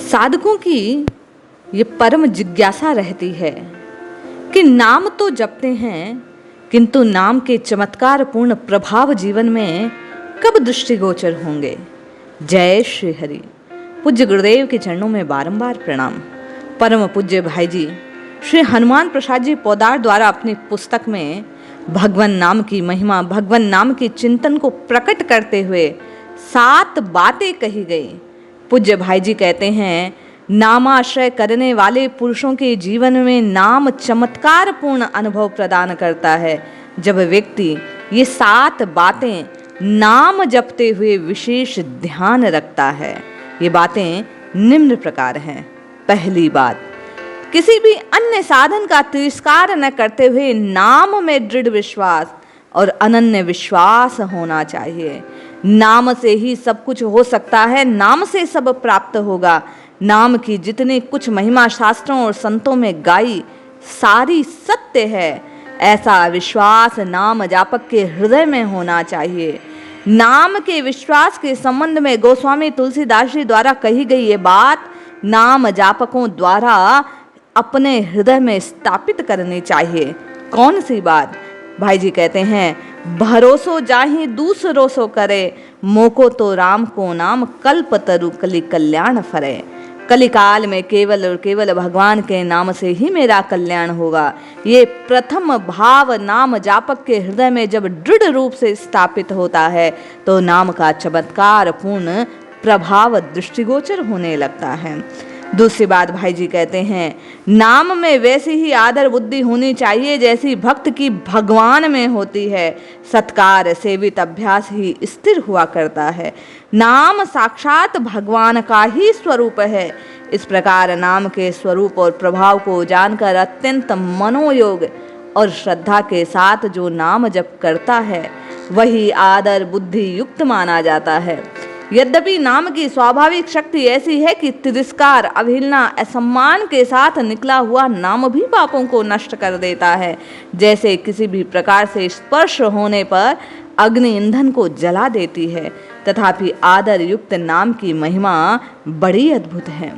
साधकों की ये परम जिज्ञासा रहती है कि नाम तो जपते हैं, किंतु नाम के चमत्कारपूर्ण प्रभाव जीवन में कब दृष्टिगोचर होंगे। जय श्री हरि। पूज्य गुरुदेव के चरणों में बारंबार प्रणाम। परम पूज्य भाई जी श्री हनुमान प्रसाद जी पोदार द्वारा अपनी पुस्तक में भगवान नाम की महिमा, भगवान नाम के चिंतन को प्रकट करते हुए 7 बातें कही गई। पूज्य भाई जी कहते हैं, नामाश्रय करने वाले पुरुषों के जीवन में नाम चमत्कार पूर्ण अनुभव प्रदान करता है। जब व्यक्ति ये 7 बातें नाम जपते हुए विशेष ध्यान रखता है। ये बातें निम्न प्रकार हैं। पहली बात, किसी भी अन्य साधन का तिरस्कार न करते हुए नाम में दृढ़ विश्वास और अनन्य विश्वास होना चाहिए। नाम से ही सब कुछ हो सकता है, नाम से सब प्राप्त होगा। नाम की जितनी कुछ महिमा शास्त्रों और संतों में गाई सारी सत्य है, ऐसा विश्वास नाम जापक के हृदय में होना चाहिए। नाम के विश्वास के संबंध में गोस्वामी तुलसीदास जी द्वारा कही गई ये बात नाम जापकों द्वारा अपने हृदय में स्थापित करनी चाहिए। कौन सी बात? भाई जी कहते हैं, भरोसो जाहि दूसरो सो करे, मोको तो राम को नाम कल्प तरु कलि कल्याण फरे। कलिकाल में केवल और केवल भगवान के नाम से ही मेरा कल्याण होगा। ये प्रथम भाव नाम जापक के हृदय में जब दृढ़ रूप से स्थापित होता है तो नाम का चमत्कार पूर्ण प्रभाव दृष्टिगोचर होने लगता है। दूसरी बात भाई जी कहते हैं, नाम में वैसी ही आदर बुद्धि होनी चाहिए जैसी भक्त की भगवान में होती है। सत्कार सेवित अभ्यास ही स्थिर हुआ करता है। नाम साक्षात भगवान का ही स्वरूप है। इस प्रकार नाम के स्वरूप और प्रभाव को जानकर अत्यंत मनोयोग और श्रद्धा के साथ जो नाम जप करता है वही आदर बुद्धि युक्त माना जाता है। यद्यपि नाम की स्वाभाविक शक्ति ऐसी है कि तिरस्कार, अवहेलना, असम्मान के साथ निकला हुआ नाम भी पापों को नष्ट कर देता है। जैसे किसी भी प्रकार से स्पर्श होने पर अग्नि ईंधन को जला देती है, तथापि आदर युक्त नाम की महिमा बड़ी अद्भुत है।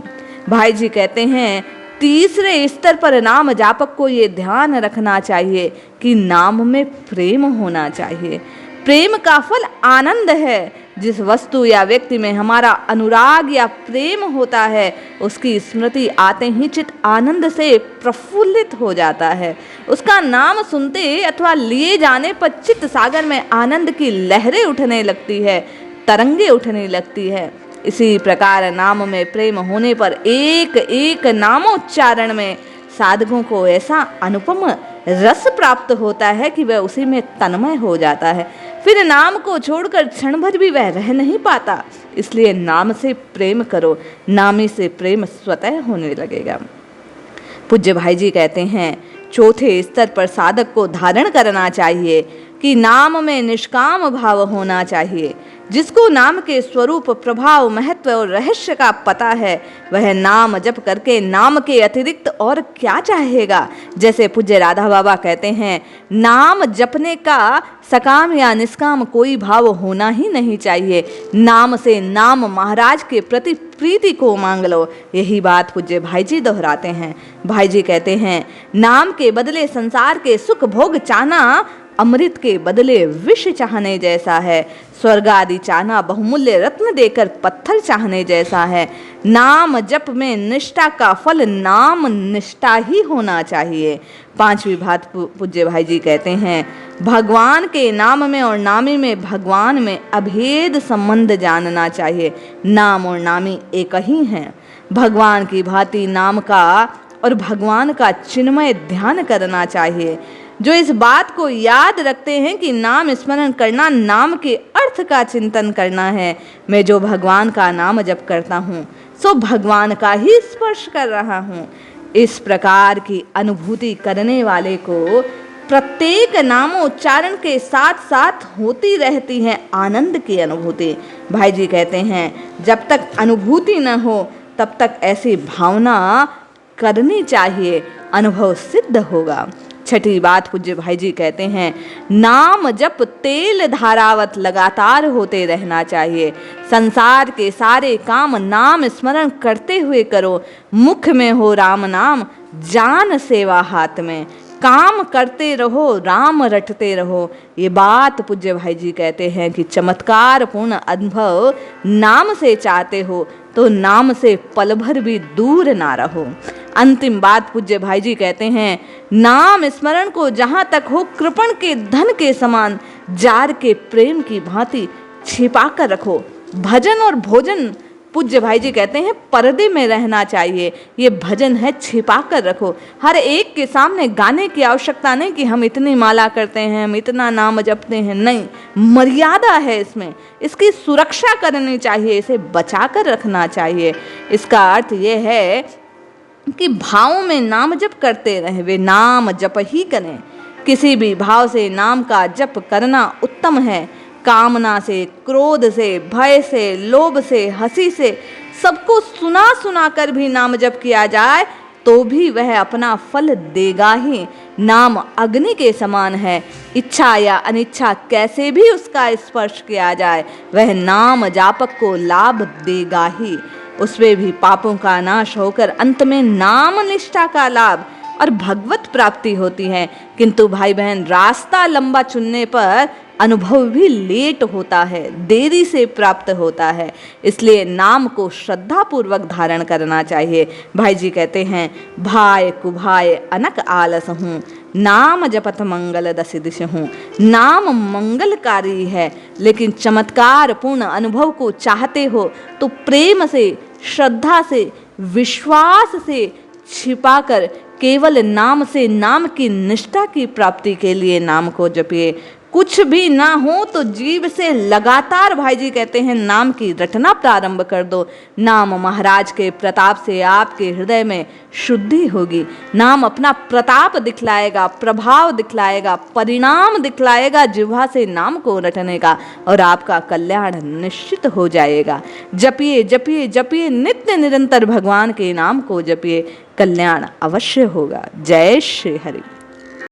भाई जी कहते हैं, तीसरे स्तर पर नाम जापक को ये ध्यान रखना चाहिए कि नाम में प्रेम होना चाहिए। प्रेम का फल आनंद है। जिस वस्तु या व्यक्ति में हमारा अनुराग या प्रेम होता है उसकी स्मृति आते ही चित्त आनंद से प्रफुल्लित हो जाता है। उसका नाम सुनते अथवा लिए जाने पर चित्त सागर में आनंद की लहरें उठने लगती है, तरंगे उठने लगती है। इसी प्रकार नाम में प्रेम होने पर एक एक नामोच्चारण में साधकों को ऐसा अनुपम रस प्राप्त होता है कि वह उसी में तन्मय हो जाता है। फिर नाम को छोड़कर क्षण भर भी वह रह नहीं पाता। इसलिए नाम से प्रेम करो, नामी से प्रेम स्वतः होने लगेगा। पूज्य भाई जी कहते हैं, चौथे स्तर पर साधक को धारण करना चाहिए कि नाम में निष्काम भाव होना चाहिए। जिसको नाम के स्वरूप, प्रभाव, महत्व और रहस्य का पता है वह नाम जप करके नाम के अतिरिक्त और क्या चाहेगा। जैसे पूज्य राधा बाबा कहते हैं, नाम जपने का सकाम या निष्काम कोई भाव होना ही नहीं चाहिए। नाम से नाम महाराज के प्रति प्रीति को मांग लो। यही बात पूज्य भाई जी दोहराते हैं। भाई जी कहते हैं, नाम के बदले संसार के सुख भोग चाहना अमृत के बदले विष चाहने जैसा है। स्वर्ग आदि चाहना बहुमूल्य रत्न देकर पत्थर चाहने जैसा है। नाम जप में निष्ठा का फल नाम निष्ठा ही होना चाहिए। 5वीं बात पूज्य भाई जी कहते हैं, भगवान के नाम में और नामी में भगवान में अभेद संबंध जानना चाहिए। नाम और नामी एक ही हैं। भगवान की भांति नाम का और भगवान का चिन्मय ध्यान करना चाहिए। जो इस बात को याद रखते हैं कि नाम स्मरण करना नाम के अर्थ का चिंतन करना है। मैं जो भगवान का नाम जप करता हूँ सो भगवान का ही स्पर्श कर रहा हूँ। इस प्रकार की अनुभूति करने वाले को प्रत्येक नामोच्चारण के साथ साथ होती रहती है आनंद की अनुभूति। भाई जी कहते हैं, जब तक अनुभूति न हो तब तक ऐसी भावना करनी चाहिए, अनुभव सिद्ध होगा। छठी बात पूज्य भाई जी कहते हैं, नाम जप तेल धारावत लगातार होते रहना चाहिए। संसार के सारे काम नाम स्मरण करते हुए करो। मुख में हो राम नाम, जान सेवा हाथ में। काम करते रहो, राम रटते रहो। ये बात पूज्य भाई जी कहते हैं कि चमत्कार पूर्ण अनुभव नाम से चाहते हो तो नाम से पल भर भी दूर ना रहो। अंतिम बात पूज्य भाई जी कहते हैं, नाम स्मरण को जहां तक हो कृपण के धन के समान जार के प्रेम की भांति छिपा कर रखो। भजन और भोजन पूज्य भाई जी कहते हैं पर्दे में रहना चाहिए। ये भजन है छिपा कर रखो। हर एक के सामने गाने की आवश्यकता नहीं कि हम इतनी माला करते हैं, हम इतना नाम जपते हैं, नहीं, मर्यादा है इसमें। इसकी सुरक्षा करनी चाहिए, इसे बचा कर रखना चाहिए। इसका अर्थ ये है कि भाव में नाम जप करते रहे, वे नाम जप ही करें। किसी भी भाव से नाम का जप करना उत्तम है। कामना से, क्रोध से, भय से, लोभ से, हंसी से सबको सुना सुना कर भी नाम जप किया जाए तो भी वह अपना फल देगा ही। नाम अग्नि के समान है, इच्छा या अनिच्छा कैसे भी उसका स्पर्श किया जाए वह नाम जापक को लाभ देगा ही। उसमें भी पापों का नाश होकर अंत में नाम निष्ठा का लाभ और भगवत प्राप्ति होती है। किंतु भाई बहन, रास्ता लंबा चुनने पर अनुभव भी लेट होता है, देरी से प्राप्त होता है। इसलिए नाम को श्रद्धा पूर्वक धारण करना चाहिए। भाई जी कहते हैं, भाय कुभाय अनक आलस हूँ, नाम जपत मंगल दस दिश हूँ। नाम मंगलकारी है, लेकिन चमत्कार पूर्ण अनुभव को चाहते हो तो प्रेम से, श्रद्धा से, विश्वास से छिपाकर केवल नाम से, नाम की निष्ठा की प्राप्ति के लिए नाम को जपिए। कुछ भी ना हो तो जीव से लगातार भाई जी कहते हैं नाम की रटना प्रारंभ कर दो। नाम महाराज के प्रताप से आपके हृदय में शुद्धि होगी। नाम अपना प्रताप दिखलाएगा, प्रभाव दिखलाएगा, परिणाम दिखलाएगा जिह्वा से नाम को रटने का, और आपका कल्याण निश्चित हो जाएगा। जपिए जपिए जपिए, नित्य निरंतर भगवान के नाम को जपिए, कल्याण अवश्य होगा। जय श्री हरि।